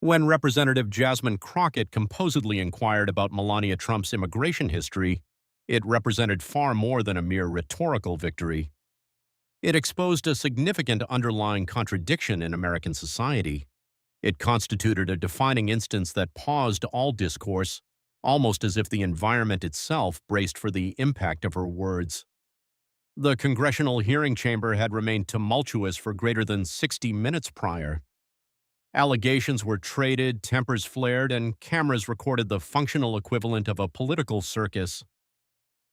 When Representative Jasmine Crockett composedly inquired about Melania Trump's immigration history, it represented far more than a mere rhetorical victory. It exposed a significant underlying contradiction in American society. It constituted a defining instance that paused all discourse, almost as if the environment itself braced for the impact of her words. The congressional hearing chamber had remained tumultuous for greater than 60 minutes prior. Allegations were traded, tempers flared, and cameras recorded the functional equivalent of a political circus.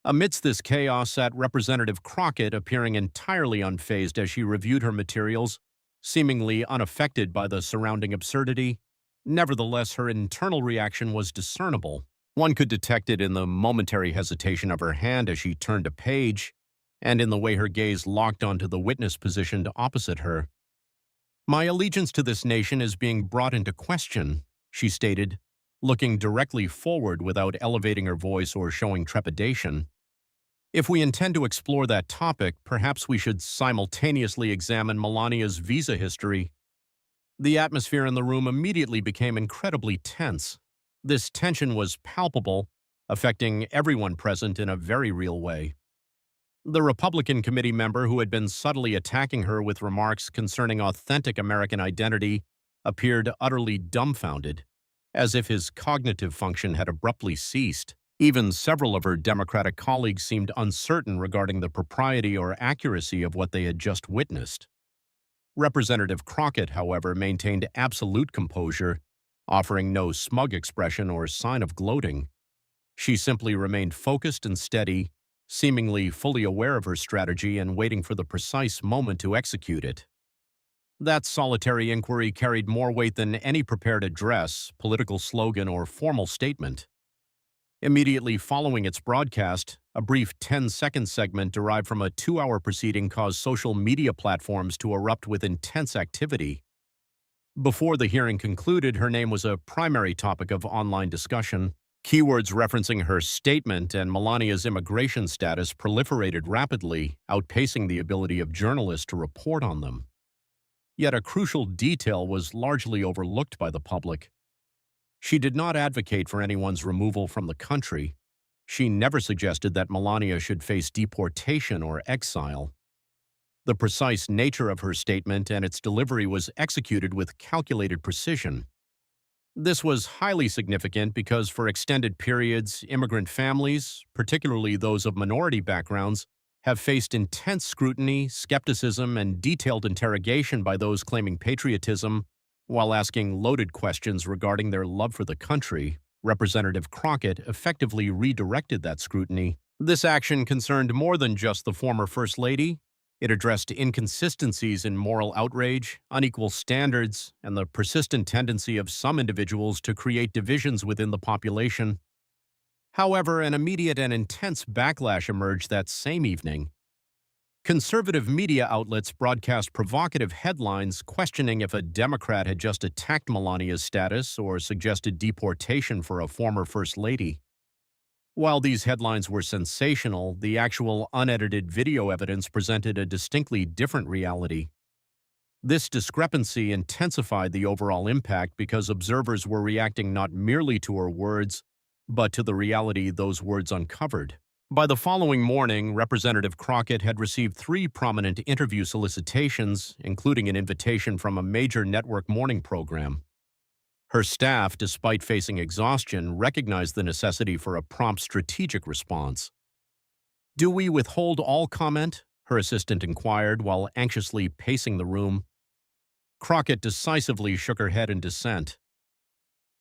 Amidst this chaos sat Representative Crockett, appearing entirely unfazed as she reviewed her materials, seemingly unaffected by the surrounding absurdity. Nevertheless, her internal reaction was discernible. One could detect it in the momentary hesitation of her hand as she turned a page, and in the way her gaze locked onto the witness positioned opposite her. "My allegiance to this nation is being brought into question," she stated, looking directly forward without elevating her voice or showing trepidation. "If we intend to explore that topic, perhaps we should simultaneously examine Melania's visa history." The atmosphere in the room immediately became incredibly tense. This tension was palpable, affecting everyone present in a very real way. The Republican committee member who had been subtly attacking her with remarks concerning authentic American identity appeared utterly dumbfounded, as if his cognitive function had abruptly ceased. Even several of her Democratic colleagues seemed uncertain regarding the propriety or accuracy of what they had just witnessed. Representative Crockett, however, maintained absolute composure, offering no smug expression or sign of gloating. She simply remained focused and steady, seemingly fully aware of her strategy and waiting for the precise moment to execute it. That solitary inquiry carried more weight than any prepared address, political slogan, or formal statement. Immediately following its broadcast, a brief 10-second segment derived from a 2-hour proceeding caused social media platforms to erupt with intense activity. Before the hearing concluded, her name was a primary topic of online discussion. Keywords referencing her statement and Melania's immigration status proliferated rapidly, outpacing the ability of journalists to report on them. Yet a crucial detail was largely overlooked by the public. She did not advocate for anyone's removal from the country. She never suggested that Melania should face deportation or exile. The precise nature of her statement and its delivery was executed with calculated precision. This was highly significant because for extended periods, immigrant families, particularly those of minority backgrounds, have faced intense scrutiny, skepticism, and detailed interrogation by those claiming patriotism while asking loaded questions regarding their love for the country. Representative Crockett effectively redirected that scrutiny. This action concerned more than just the former First Lady. It addressed inconsistencies in moral outrage, unequal standards, and the persistent tendency of some individuals to create divisions within the population. However, an immediate and intense backlash emerged that same evening. Conservative media outlets broadcast provocative headlines questioning if a Democrat had just attacked Melania's status or suggested deportation for a former First Lady. While these headlines were sensational, the actual unedited video evidence presented a distinctly different reality. This discrepancy intensified the overall impact because observers were reacting not merely to her words, but to the reality those words uncovered. By the following morning, Representative Crockett had received 3 prominent interview solicitations, including an invitation from a major network morning program. Her staff, despite facing exhaustion, recognized the necessity for a prompt strategic response. "Do we withhold all comment?" her assistant inquired while anxiously pacing the room. Crockett decisively shook her head in dissent.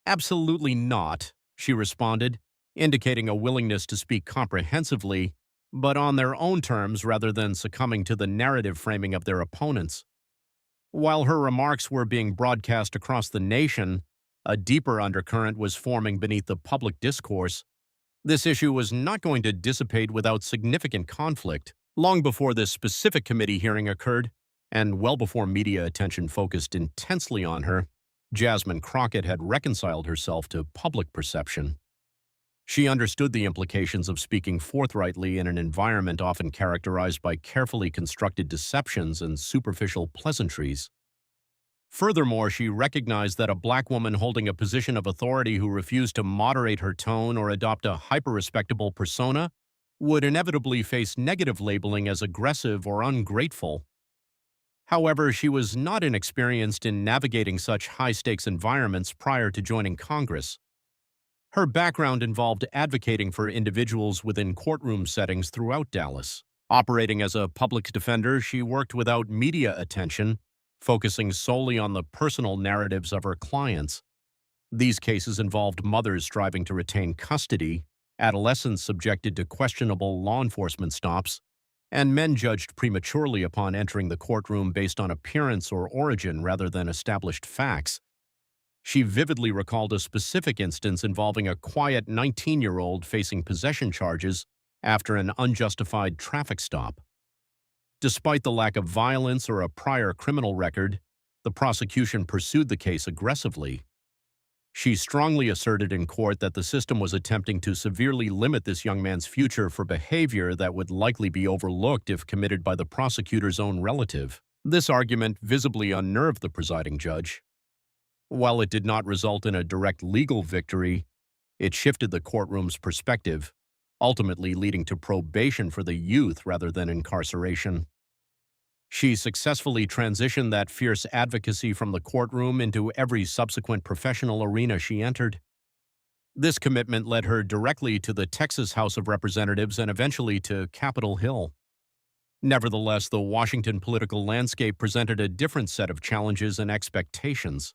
"Absolutely not," she responded, indicating a willingness to speak comprehensively, but on their own terms rather than succumbing to the narrative framing of their opponents. While her remarks were being broadcast across the nation, a deeper undercurrent was forming beneath the public discourse. This issue was not going to dissipate without significant conflict. Long before this specific committee hearing occurred, and well before media attention focused intensely on her, Jasmine Crockett had reconciled herself to public perception. She understood the implications of speaking forthrightly in an environment often characterized by carefully constructed deceptions and superficial pleasantries. Furthermore, she recognized that a black woman holding a position of authority who refused to moderate her tone or adopt a hyper-respectable persona would inevitably face negative labeling as aggressive or ungrateful. However, she was not inexperienced in navigating such high-stakes environments prior to joining Congress. Her background involved advocating for individuals within courtroom settings throughout Dallas. Operating as a public defender, she worked without media attention, focusing solely on the personal narratives of her clients. These cases involved mothers striving to retain custody, adolescents subjected to questionable law enforcement stops, and men judged prematurely upon entering the courtroom based on appearance or origin rather than established facts. She vividly recalled a specific instance involving a quiet 19-year-old facing possession charges after an unjustified traffic stop. Despite the lack of violence or a prior criminal record, the prosecution pursued the case aggressively. She strongly asserted in court that the system was attempting to severely limit this young man's future for behavior that would likely be overlooked if committed by the prosecutor's own relative. This argument visibly unnerved the presiding judge. While it did not result in a direct legal victory, it shifted the courtroom's perspective, ultimately leading to probation for the youth rather than incarceration. She successfully transitioned that fierce advocacy from the courtroom into every subsequent professional arena she entered. This commitment led her directly to the Texas House of Representatives and eventually to Capitol Hill. Nevertheless, the Washington political landscape presented a different set of challenges and expectations.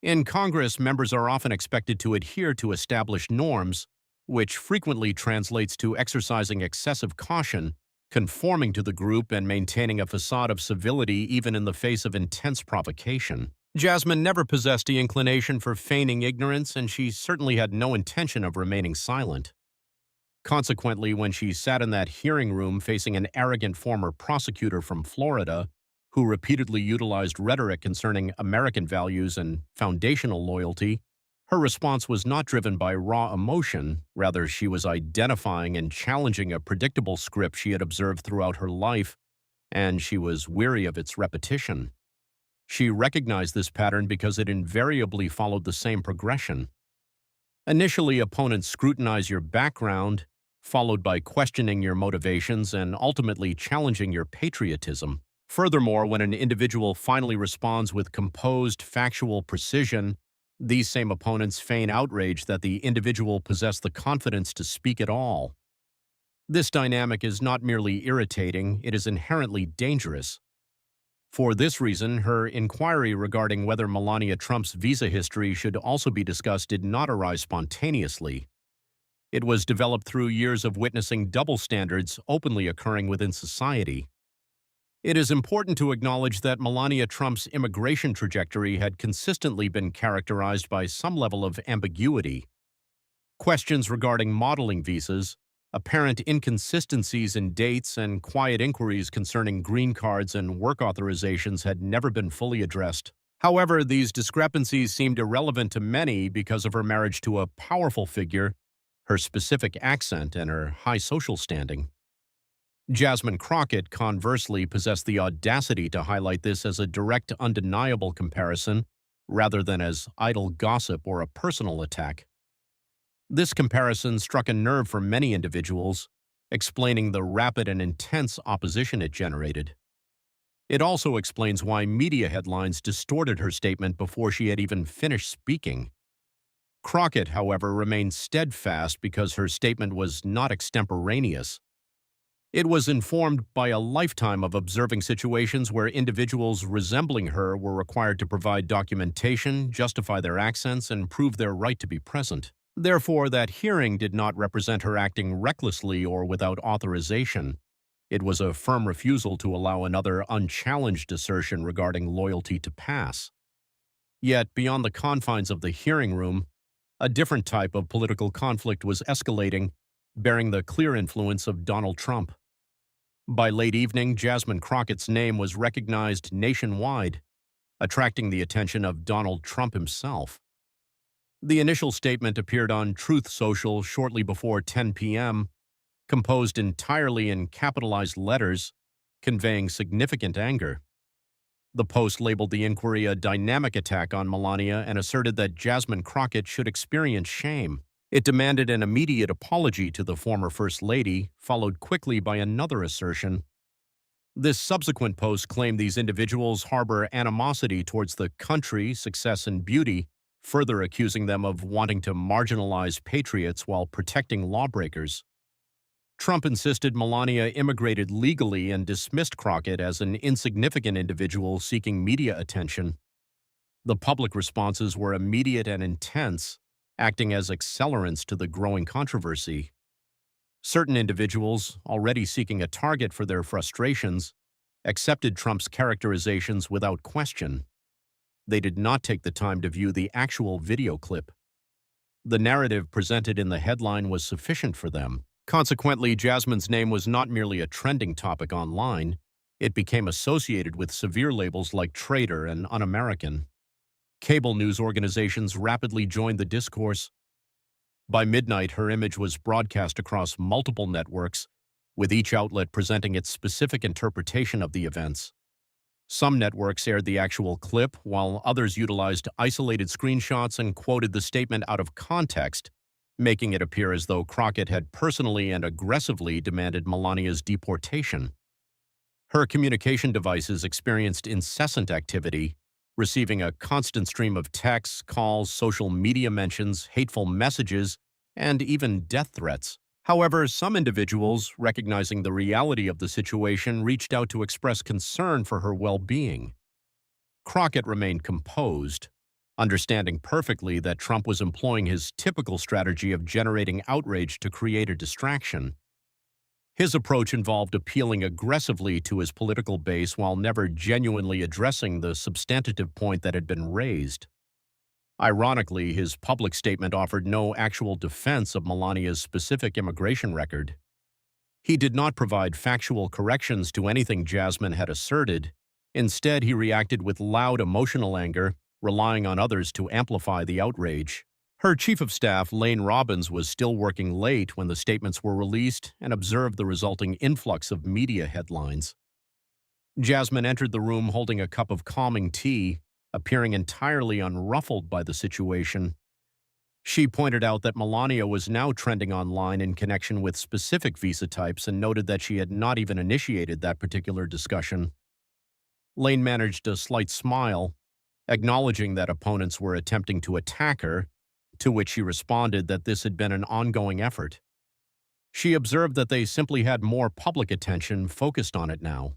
In Congress, members are often expected to adhere to established norms, which frequently translates to exercising excessive caution, conforming to the group, and maintaining a facade of civility even in the face of intense provocation. Jasmine never possessed the inclination for feigning ignorance, and she certainly had no intention of remaining silent. Consequently, when she sat in that hearing room facing an arrogant former prosecutor from Florida, who repeatedly utilized rhetoric concerning American values and foundational loyalty, her response was not driven by raw emotion. Rather, she was identifying and challenging a predictable script she had observed throughout her life, and she was weary of its repetition. She recognized this pattern because it invariably followed the same progression. Initially, opponents scrutinize your background, followed by questioning your motivations and ultimately challenging your patriotism. Furthermore, when an individual finally responds with composed, factual precision, these same opponents feign outrage that the individual possessed the confidence to speak at all. This dynamic is not merely irritating, it is inherently dangerous. For this reason, her inquiry regarding whether Melania Trump's visa history should also be discussed did not arise spontaneously. It was developed through years of witnessing double standards openly occurring within society. It is important to acknowledge that Melania Trump's immigration trajectory had consistently been characterized by some level of ambiguity. Questions regarding modeling visas, apparent inconsistencies in dates, and quiet inquiries concerning green cards and work authorizations had never been fully addressed. However, these discrepancies seemed irrelevant to many because of her marriage to a powerful figure, her specific accent, and her high social standing. Jasmine Crockett, conversely, possessed the audacity to highlight this as a direct, undeniable comparison, rather than as idle gossip or a personal attack. This comparison struck a nerve for many individuals, explaining the rapid and intense opposition it generated. It also explains why media headlines distorted her statement before she had even finished speaking. Crockett, however, remained steadfast because her statement was not extemporaneous. It was informed by a lifetime of observing situations where individuals resembling her were required to provide documentation, justify their accents, and prove their right to be present. Therefore, that hearing did not represent her acting recklessly or without authorization. It was a firm refusal to allow another unchallenged assertion regarding loyalty to pass. Yet, beyond the confines of the hearing room, a different type of political conflict was escalating, bearing the clear influence of Donald Trump. By late evening, Jasmine Crockett's name was recognized nationwide, attracting the attention of Donald Trump himself. The initial statement appeared on Truth Social shortly before 10 p.m., composed entirely in capitalized letters, conveying significant anger. The Post labeled the inquiry a dynamic attack on Melania and asserted that Jasmine Crockett should experience shame. It demanded an immediate apology to the former First Lady, followed quickly by another assertion. This subsequent post claimed these individuals harbor animosity towards the country, success, and beauty, further accusing them of wanting to marginalize patriots while protecting lawbreakers. Trump insisted Melania immigrated legally and dismissed Crockett as an insignificant individual seeking media attention. The public responses were immediate and intense, acting as accelerants to the growing controversy. Certain individuals, already seeking a target for their frustrations, accepted Trump's characterizations without question. They did not take the time to view the actual video clip. The narrative presented in the headline was sufficient for them. Consequently, Jasmine's name was not merely a trending topic online, it became associated with severe labels like traitor and un-American. Cable news organizations rapidly joined the discourse. By midnight, her image was broadcast across multiple networks, with each outlet presenting its specific interpretation of the events. Some networks aired the actual clip, while others utilized isolated screenshots and quoted the statement out of context, making it appear as though Crockett had personally and aggressively demanded Melania's deportation. Her communication devices experienced incessant activity, receiving a constant stream of texts, calls, social media mentions, hateful messages, and even death threats. However, some individuals, recognizing the reality of the situation, reached out to express concern for her well-being. Crockett remained composed, understanding perfectly that Trump was employing his typical strategy of generating outrage to create a distraction. His approach involved appealing aggressively to his political base while never genuinely addressing the substantive point that had been raised. Ironically, his public statement offered no actual defense of Melania's specific immigration record. He did not provide factual corrections to anything Jasmine had asserted. Instead, he reacted with loud emotional anger, relying on others to amplify the outrage. Her chief of staff, Lane Robbins, was still working late when the statements were released and observed the resulting influx of media headlines. Jasmine entered the room holding a cup of calming tea, appearing entirely unruffled by the situation. She pointed out that Melania was now trending online in connection with specific visa types and noted that she had not even initiated that particular discussion. Lane managed a slight smile, acknowledging that opponents were attempting to attack her, to which she responded that this had been an ongoing effort. She observed that they simply had more public attention focused on it now.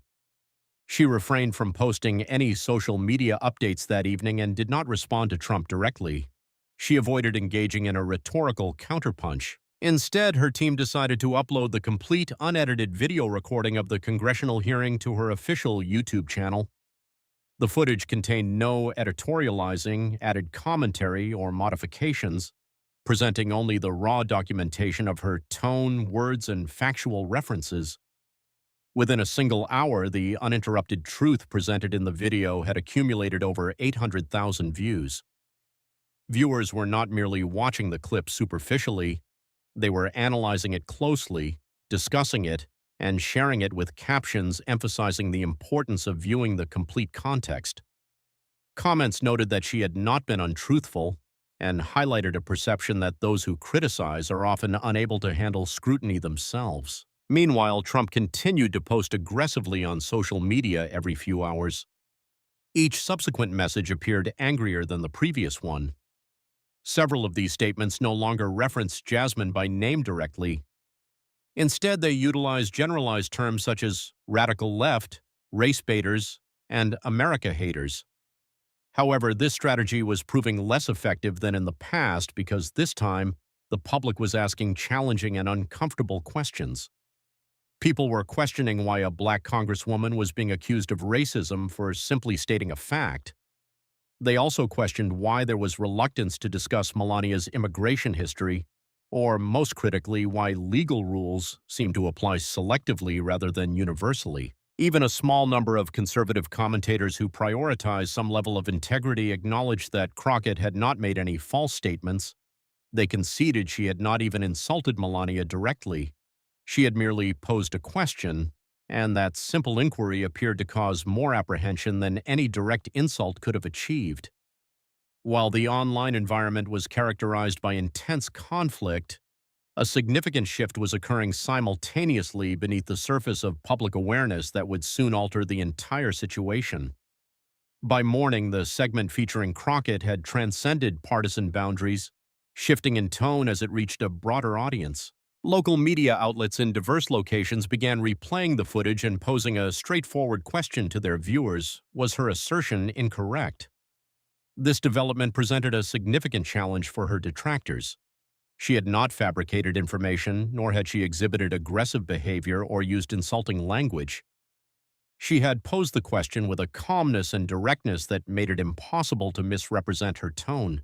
She refrained from posting any social media updates that evening and did not respond to Trump directly. She avoided engaging in a rhetorical counterpunch. Instead, her team decided to upload the complete, unedited video recording of the congressional hearing to her official YouTube channel. The footage contained no editorializing, added commentary, or modifications, presenting only the raw documentation of her tone, words, and factual references. Within a single hour, the uninterrupted truth presented in the video had accumulated over 800,000 views. Viewers were not merely watching the clip superficially, they were analyzing it closely, discussing it, and sharing it with captions emphasizing the importance of viewing the complete context. Comments noted that she had not been untruthful and highlighted a perception that those who criticize are often unable to handle scrutiny themselves. Meanwhile, Trump continued to post aggressively on social media every few hours. Each subsequent message appeared angrier than the previous one. Several of these statements no longer referenced Jasmine by name directly. Instead, they utilized generalized terms such as radical left, race baiters, and America haters. However, this strategy was proving less effective than in the past because this time, the public was asking challenging and uncomfortable questions. People were questioning why a black congresswoman was being accused of racism for simply stating a fact. They also questioned why there was reluctance to discuss Melania's immigration history, or most critically, why legal rules seem to apply selectively rather than universally. Even a small number of conservative commentators who prioritize some level of integrity acknowledged that Crockett had not made any false statements. They conceded she had not even insulted Melania directly. She had merely posed a question, and that simple inquiry appeared to cause more apprehension than any direct insult could have achieved. While the online environment was characterized by intense conflict, a significant shift was occurring simultaneously beneath the surface of public awareness that would soon alter the entire situation. By morning, the segment featuring Crockett had transcended partisan boundaries, shifting in tone as it reached a broader audience. Local media outlets in diverse locations began replaying the footage and posing a straightforward question to their viewers: was her assertion incorrect? This development presented a significant challenge for her detractors. She had not fabricated information, nor had she exhibited aggressive behavior or used insulting language. She had posed the question with a calmness and directness that made it impossible to misrepresent her tone.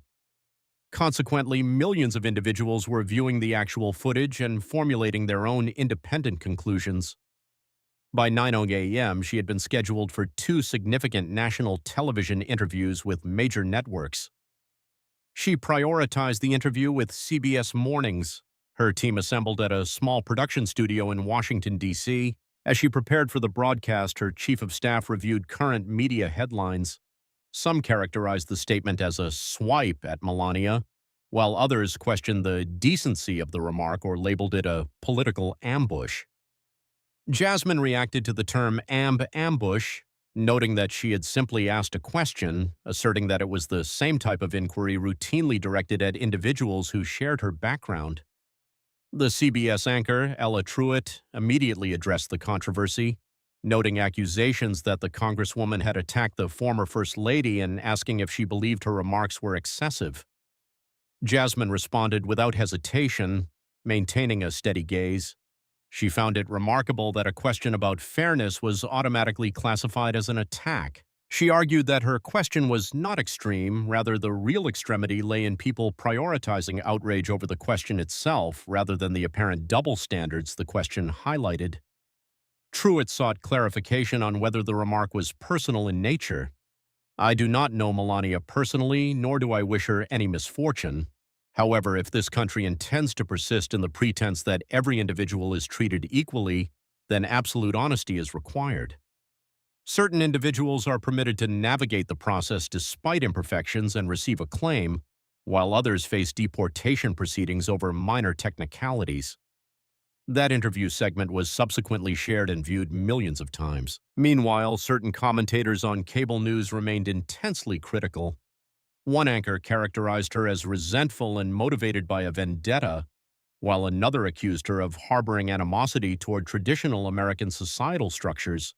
Consequently, millions of individuals were viewing the actual footage and formulating their own independent conclusions. By 9:00 a.m., she had been scheduled for two significant national television interviews with major networks. She prioritized the interview with CBS Mornings. Her team assembled at a small production studio in Washington, D.C. As she prepared for the broadcast, her chief of staff reviewed current media headlines. Some characterized the statement as a swipe at Melania, while others questioned the decency of the remark or labeled it a political ambush. Jasmine reacted to the term ambush, noting that she had simply asked a question, asserting that it was the same type of inquiry routinely directed at individuals who shared her background. The CBS anchor, Ella Truitt, immediately addressed the controversy, noting accusations that the Congresswoman had attacked the former First Lady and asking if she believed her remarks were excessive. Jasmine responded without hesitation, maintaining a steady gaze. She found it remarkable that a question about fairness was automatically classified as an attack. She argued that her question was not extreme, rather the real extremity lay in people prioritizing outrage over the question itself rather than the apparent double standards the question highlighted. Truitt sought clarification on whether the remark was personal in nature. "I do not know Melania personally, nor do I wish her any misfortune. However, if this country intends to persist in the pretense that every individual is treated equally, then absolute honesty is required. Certain individuals are permitted to navigate the process despite imperfections and receive acclaim, while others face deportation proceedings over minor technicalities." That interview segment was subsequently shared and viewed millions of times. Meanwhile, certain commentators on cable news remained intensely critical. One anchor characterized her as resentful and motivated by a vendetta, while another accused her of harboring animosity toward traditional American societal structures.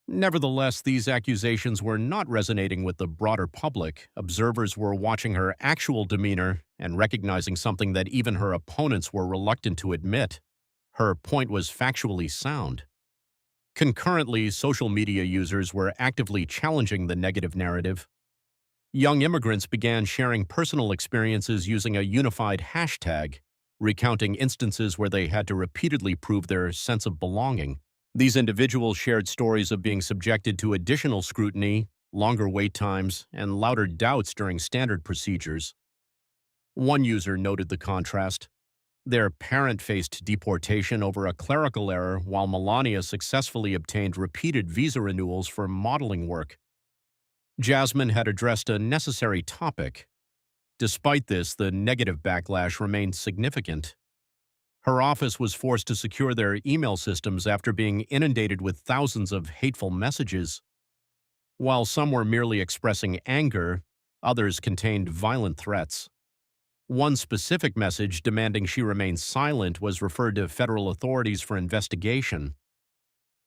Nevertheless, these accusations were not resonating with the broader public. Observers were watching her actual demeanor and recognizing something that even her opponents were reluctant to admit: her point was factually sound. Concurrently, social media users were actively challenging the negative narrative. Young immigrants began sharing personal experiences using a unified hashtag, recounting instances where they had to repeatedly prove their sense of belonging. These individuals shared stories of being subjected to additional scrutiny, longer wait times, and louder doubts during standard procedures. One user noted the contrast. Their parent faced deportation over a clerical error, while Melania successfully obtained repeated visa renewals for modeling work. Jasmine had addressed a necessary topic. Despite this, the negative backlash remained significant. Her office was forced to secure their email systems after being inundated with thousands of hateful messages. While some were merely expressing anger, others contained violent threats. One specific message demanding she remain silent was referred to federal authorities for investigation.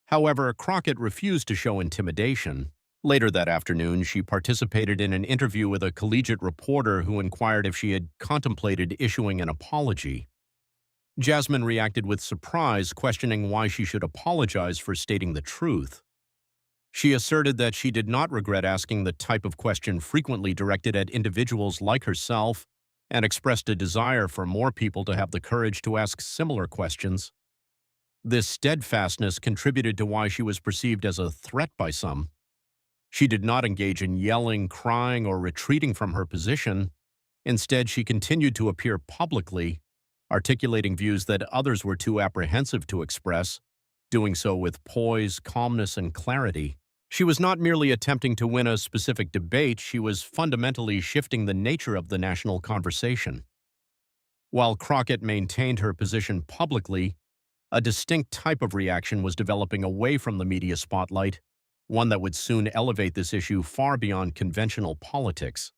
However, Crockett refused to show intimidation. Later that afternoon, she participated in an interview with a collegiate reporter who inquired if she had contemplated issuing an apology. Jasmine reacted with surprise, questioning why she should apologize for stating the truth. She asserted that she did not regret asking the type of question frequently directed at individuals like herself, and expressed a desire for more people to have the courage to ask similar questions. This steadfastness contributed to why she was perceived as a threat by some. She did not engage in yelling, crying, or retreating from her position. Instead, she continued to appear publicly, articulating views that others were too apprehensive to express, doing so with poise, calmness, and clarity. She was not merely attempting to win a specific debate, she was fundamentally shifting the nature of the national conversation. While Crockett maintained her position publicly, a distinct type of reaction was developing away from the media spotlight, one that would soon elevate this issue far beyond conventional politics.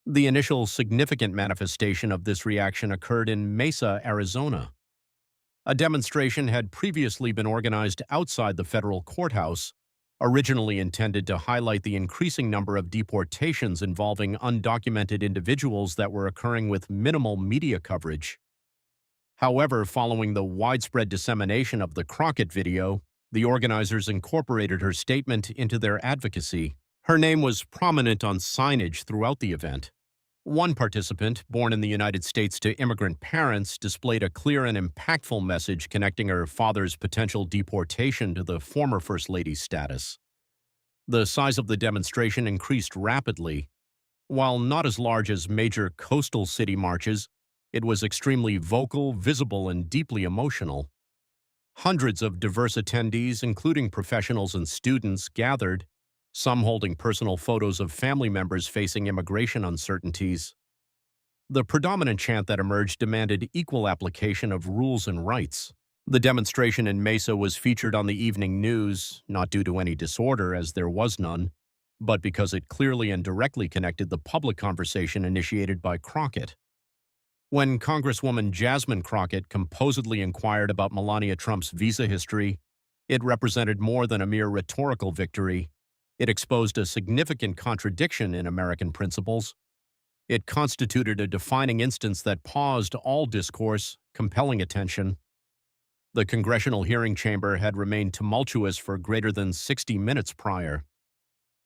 The initial significant manifestation of this reaction occurred in Mesa, Arizona. A demonstration had previously been organized outside the federal courthouse, originally intended to highlight the increasing number of deportations involving undocumented individuals that were occurring with minimal media coverage. However, following the widespread dissemination of the Crockett video, the organizers incorporated her statement into their advocacy. Her name was prominent on signage throughout the event. One participant, born in the United States to immigrant parents, displayed a clear and impactful message connecting her father's potential deportation to the former First Lady's status. The size of the demonstration increased rapidly. While not as large as major coastal city marches, it was extremely vocal, visible, and deeply emotional. Hundreds of diverse attendees, including professionals and students, gathered, some holding personal photos of family members facing immigration uncertainties. The predominant chant that emerged demanded equal application of rules and rights. The demonstration in Mesa was featured on the evening news, not due to any disorder, as there was none, but because it clearly and directly connected the public conversation initiated by Crockett. When Congresswoman Jasmine Crockett composedly inquired about Melania Trump's visa history, it represented more than a mere rhetorical victory. It exposed a significant contradiction in American principles. It constituted a defining instance that paused all discourse, compelling attention. The congressional hearing chamber had remained tumultuous for greater than 60 minutes prior.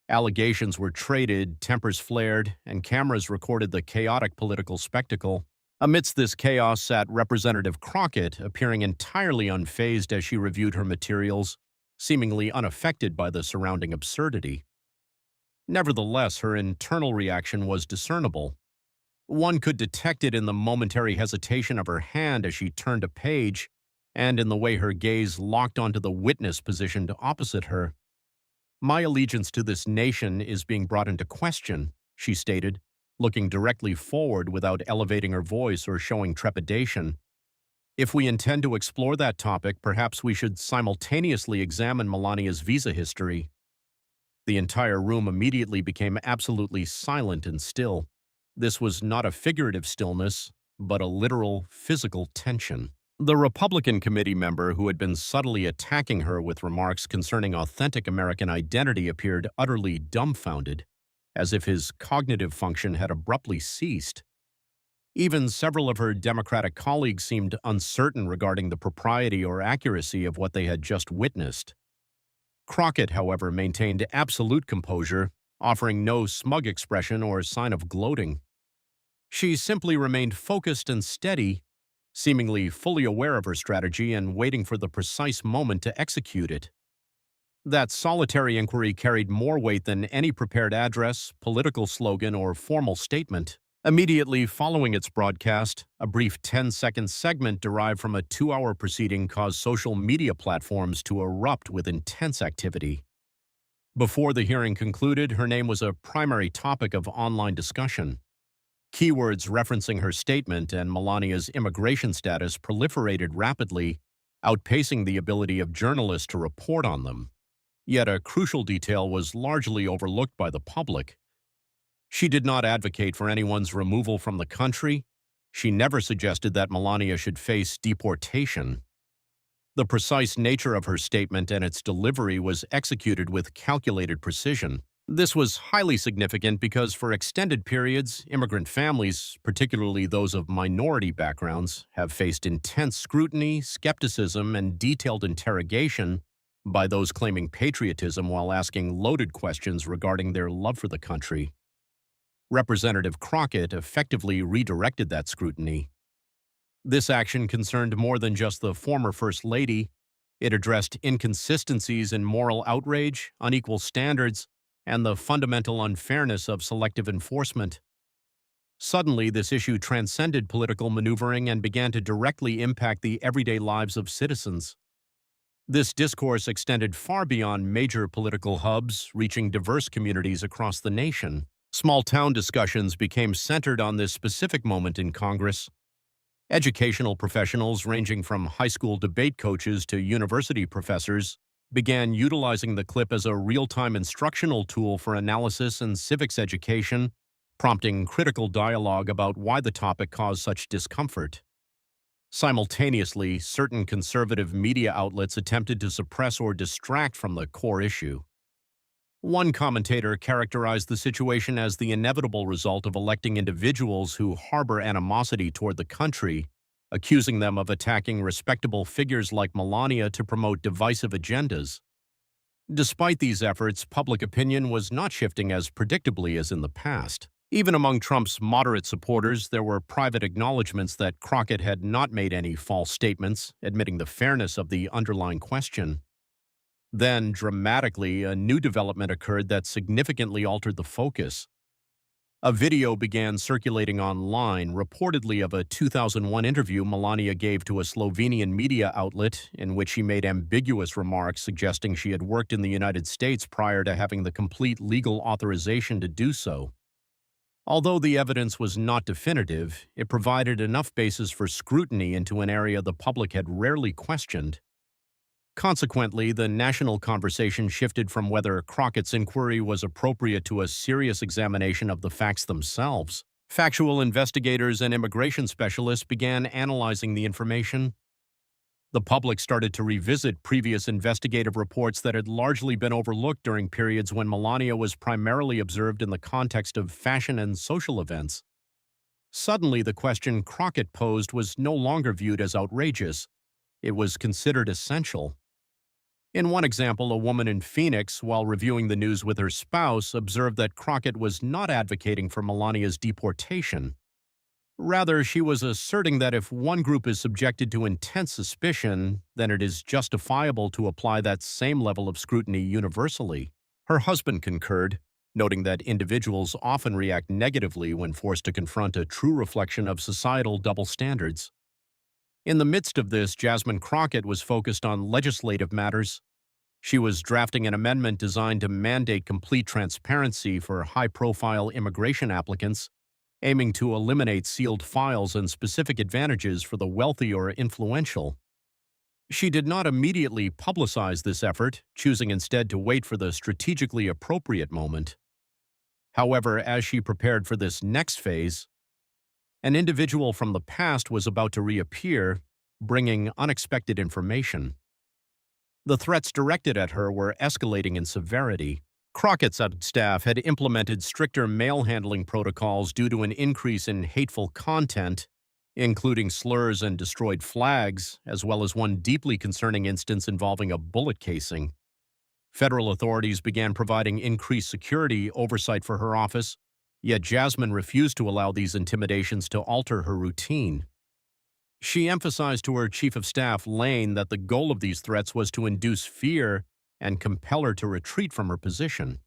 Allegations were traded, tempers flared, and cameras recorded the chaotic political spectacle. Amidst this chaos sat Representative Crockett, appearing entirely unfazed as she reviewed her materials, seemingly unaffected by the surrounding absurdity. Nevertheless, her internal reaction was discernible. One could detect it in the momentary hesitation of her hand as she turned a page, and in the way her gaze locked onto the witness positioned opposite her. "My allegiance to this nation is being brought into question," she stated, looking directly forward without elevating her voice or showing trepidation. "If we intend to explore that topic, perhaps we should simultaneously examine Melania's visa history." The entire room immediately became absolutely silent and still. This was not a figurative stillness, but a literal, physical tension. The Republican committee member who had been subtly attacking her with remarks concerning authentic American identity appeared utterly dumbfounded, as if his cognitive function had abruptly ceased. Even several of her Democratic colleagues seemed uncertain regarding the propriety or accuracy of what they had just witnessed. Crockett, however, maintained absolute composure, offering no smug expression or sign of gloating. She simply remained focused and steady, seemingly fully aware of her strategy and waiting for the precise moment to execute it. That solitary inquiry carried more weight than any prepared address, political slogan, or formal statement. Immediately following its broadcast, a brief 10-second segment derived from a 2-hour proceeding caused social media platforms to erupt with intense activity. Before the hearing concluded, her name was a primary topic of online discussion. Keywords referencing her statement and Melania's immigration status proliferated rapidly, outpacing the ability of journalists to report on them. Yet a crucial detail was largely overlooked by the public. She did not advocate for anyone's removal from the country. She never suggested that Melania should face deportation. The precise nature of her statement and its delivery was executed with calculated precision. This was highly significant because for extended periods, immigrant families, particularly those of minority backgrounds, have faced intense scrutiny, skepticism, and detailed interrogation by those claiming patriotism while asking loaded questions regarding their love for the country. Representative Crockett effectively redirected that scrutiny. This action concerned more than just the former First Lady. It addressed inconsistencies in moral outrage, unequal standards, and the fundamental unfairness of selective enforcement. Suddenly, this issue transcended political maneuvering and began to directly impact the everyday lives of citizens. This discourse extended far beyond major political hubs, reaching diverse communities across the nation. Small-town discussions became centered on this specific moment in Congress. Educational professionals ranging from high school debate coaches to university professors began utilizing the clip as a real-time instructional tool for analysis and civics education, prompting critical dialogue about why the topic caused such discomfort. Simultaneously, certain conservative media outlets attempted to suppress or distract from the core issue. One commentator characterized the situation as the inevitable result of electing individuals who harbor animosity toward the country, accusing them of attacking respectable figures like Melania to promote divisive agendas. Despite these efforts, public opinion was not shifting as predictably as in the past. Even among Trump's moderate supporters, there were private acknowledgments that Crockett had not made any false statements, admitting the fairness of the underlying question. Then, dramatically, a new development occurred that significantly altered the focus. A video began circulating online, reportedly of a 2001 interview Melania gave to a Slovenian media outlet in which she made ambiguous remarks suggesting she had worked in the United States prior to having the complete legal authorization to do so. Although the evidence was not definitive, it provided enough basis for scrutiny into an area the public had rarely questioned. Consequently, the national conversation shifted from whether Crockett's inquiry was appropriate to a serious examination of the facts themselves. Factual investigators and immigration specialists began analyzing the information. The public started to revisit previous investigative reports that had largely been overlooked during periods when Melania was primarily observed in the context of fashion and social events. Suddenly, the question Crockett posed was no longer viewed as outrageous. It was considered essential. In one example, a woman in Phoenix, while reviewing the news with her spouse, observed that Crockett was not advocating for Melania's deportation. Rather, she was asserting that if one group is subjected to intense suspicion, then it is justifiable to apply that same level of scrutiny universally. Her husband concurred, noting that individuals often react negatively when forced to confront a true reflection of societal double standards. In the midst of this, Jasmine Crockett was focused on legislative matters. She was drafting an amendment designed to mandate complete transparency for high-profile immigration applicants, aiming to eliminate sealed files and specific advantages for the wealthy or influential. She did not immediately publicize this effort, choosing instead to wait for the strategically appropriate moment. However, as she prepared for this next phase, an individual from the past was about to reappear, bringing unexpected information. The threats directed at her were escalating in severity. Crockett's staff had implemented stricter mail handling protocols due to an increase in hateful content, including slurs and destroyed flags, as well as one deeply concerning instance involving a bullet casing. Federal authorities began providing increased security oversight for her office, yet Jasmine refused to allow these intimidations to alter her routine. She emphasized to her chief of staff, Lane, that the goal of these threats was to induce fear and compel her to retreat from her position.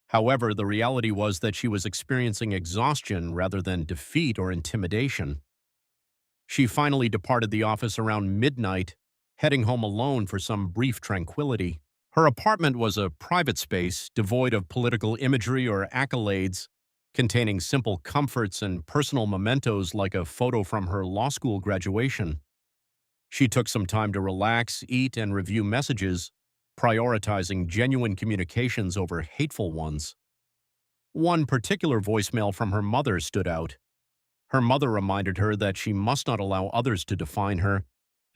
However, the reality was that she was experiencing exhaustion rather than defeat or intimidation. She finally departed the office around midnight, heading home alone for some brief tranquility. Her apartment was a private space devoid of political imagery or accolades, containing simple comforts and personal mementos like a photo from her law school graduation. She took some time to relax, eat, and review messages, prioritizing genuine communications over hateful ones. One particular voicemail from her mother stood out. Her mother reminded her that she must not allow others to define her,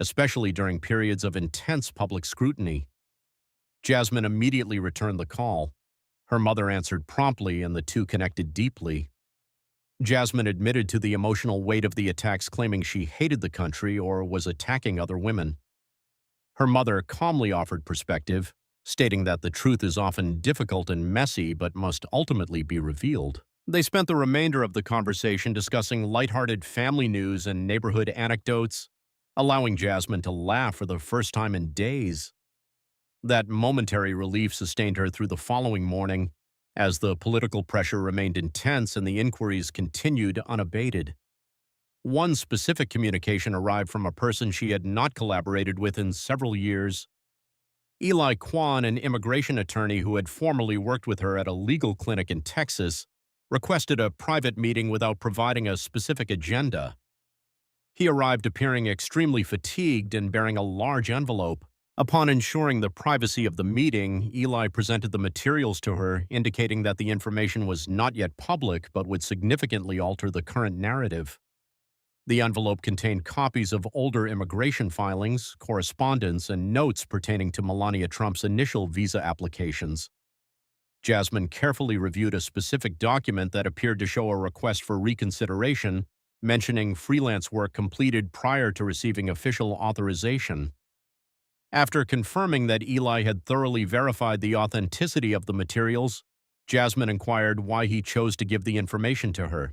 especially during periods of intense public scrutiny. Jasmine immediately returned the call. Her mother answered promptly, and the two connected deeply. Jasmine admitted to the emotional weight of the attacks, claiming she hated the country or was attacking other women. Her mother calmly offered perspective, stating that the truth is often difficult and messy but must ultimately be revealed. They spent the remainder of the conversation discussing lighthearted family news and neighborhood anecdotes, allowing Jasmine to laugh for the first time in days. That momentary relief sustained her through the following morning, as the political pressure remained intense and the inquiries continued unabated. One specific communication arrived from a person she had not collaborated with in several years. Eli Kwan, an immigration attorney who had formerly worked with her at a legal clinic in Texas, requested a private meeting without providing a specific agenda. He arrived appearing extremely fatigued and bearing a large envelope. Upon ensuring the privacy of the meeting, Eli presented the materials to her, indicating that the information was not yet public but would significantly alter the current narrative. The envelope contained copies of older immigration filings, correspondence, and notes pertaining to Melania Trump's initial visa applications. Jasmine carefully reviewed a specific document that appeared to show a request for reconsideration, mentioning freelance work completed prior to receiving official authorization. After confirming that Eli had thoroughly verified the authenticity of the materials, Jasmine inquired why he chose to give the information to her.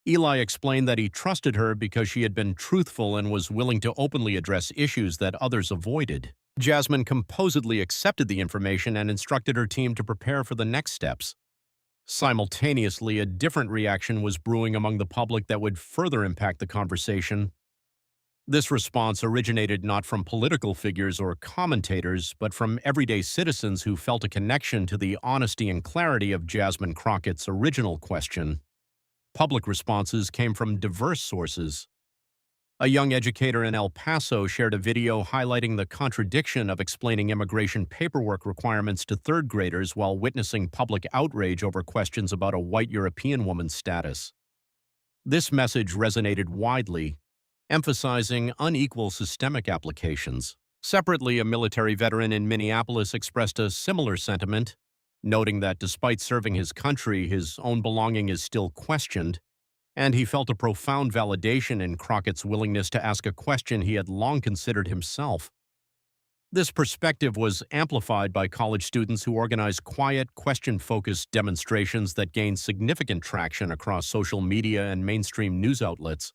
Eli explained that he trusted her because she had been truthful and was willing to openly address issues that others avoided. Jasmine composedly accepted the information and instructed her team to prepare for the next steps. Simultaneously, a different reaction was brewing among the public that would further impact the conversation. This response originated not from political figures or commentators, but from everyday citizens who felt a connection to the honesty and clarity of Jasmine Crockett's original question. Public responses came from diverse sources. A young educator in El Paso shared a video highlighting the contradiction of explaining immigration paperwork requirements to third graders while witnessing public outrage over questions about a white European woman's status. This message resonated widely, emphasizing unequal systemic applications. Separately, a military veteran in Minneapolis expressed a similar sentiment, noting that despite serving his country, his own belonging is still questioned, and he felt a profound validation in Crockett's willingness to ask a question he had long considered himself. This perspective was amplified by college students who organized quiet, question-focused demonstrations that gained significant traction across social media and mainstream news outlets.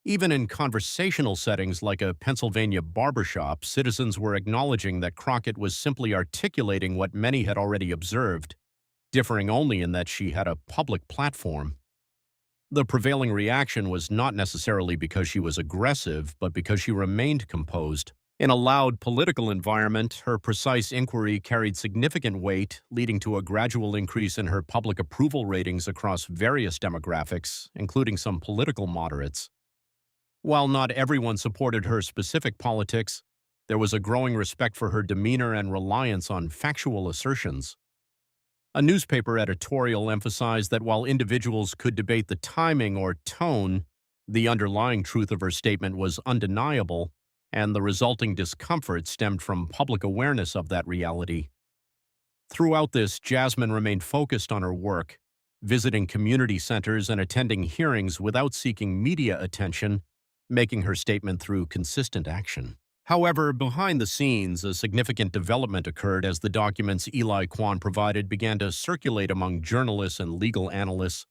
Even in conversational settings like a Pennsylvania barbershop, citizens were acknowledging that Crockett was simply articulating what many had already observed, differing only in that she had a public platform. The prevailing reaction was not necessarily because she was aggressive, but because she remained composed. In a loud political environment, her precise inquiry carried significant weight, leading to a gradual increase in her public approval ratings across various demographics, including some political moderates. While not everyone supported her specific politics, there was a growing respect for her demeanor and reliance on factual assertions. A newspaper editorial emphasized that while individuals could debate the timing or tone, the underlying truth of her statement was undeniable, and the resulting discomfort stemmed from public awareness of that reality. Throughout this, Jasmine remained focused on her work, visiting community centers and attending hearings without seeking media attention, making her statement through consistent action. However, behind the scenes, a significant development occurred as the documents Eli Kwan provided began to circulate among journalists and legal analysts.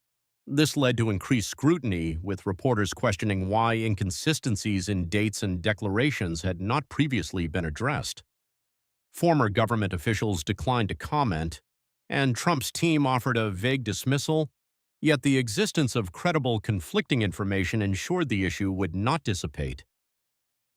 This led to increased scrutiny, with reporters questioning why inconsistencies in dates and declarations had not previously been addressed. Former government officials declined to comment, and Trump's team offered a vague dismissal. Yet the existence of credible conflicting information ensured the issue would not dissipate.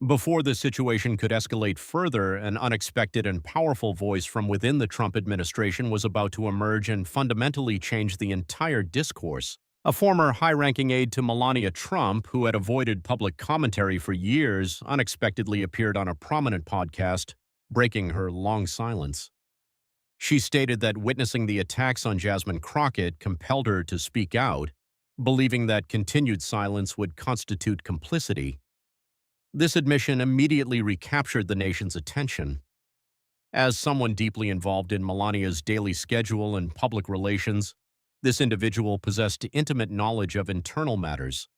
Before the situation could escalate further, an unexpected and powerful voice from within the Trump administration was about to emerge and fundamentally change the entire discourse. A former high-ranking aide to Melania Trump, who had avoided public commentary for years, unexpectedly appeared on a prominent podcast, breaking her long silence. She stated that witnessing the attacks on Jasmine Crockett compelled her to speak out, believing that continued silence would constitute complicity. This admission immediately recaptured the nation's attention. As someone deeply involved in Melania's daily schedule and public relations, this individual possessed intimate knowledge of internal matters.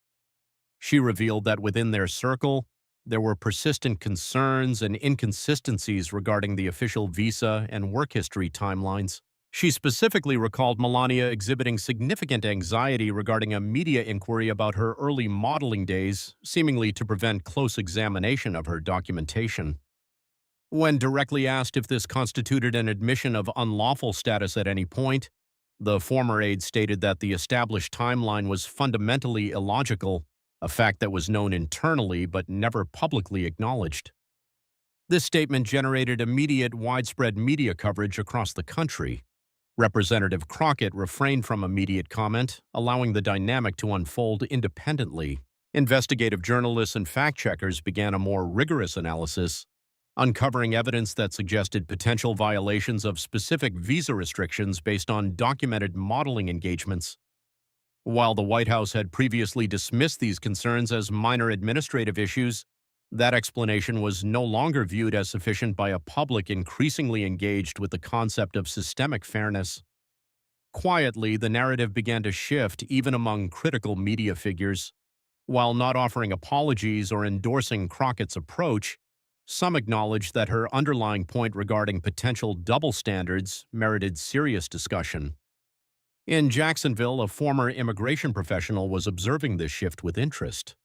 She revealed that within their circle, there were persistent concerns and inconsistencies regarding the official visa and work history timelines. She specifically recalled Melania exhibiting significant anxiety regarding a media inquiry about her early modeling days, seemingly to prevent close examination of her documentation. When directly asked if this constituted an admission of unlawful status at any point, the former aide stated that the established timeline was fundamentally illogical a fact that was known internally but never publicly acknowledged. This statement generated immediate, widespread media coverage across the country. Representative Crockett refrained from immediate comment, allowing the dynamic to unfold independently. Investigative journalists and fact-checkers began a more rigorous analysis, uncovering evidence that suggested potential violations of specific visa restrictions based on documented modeling engagements. While the White House had previously dismissed these concerns as minor administrative issues, that explanation was no longer viewed as sufficient by a public increasingly engaged with the concept of systemic fairness. Quietly, the narrative began to shift even among critical media figures. While not offering apologies or endorsing Crockett's approach, some acknowledged that her underlying point regarding potential double standards merited serious discussion. In Jacksonville, a former immigration professional was observing this shift with interest.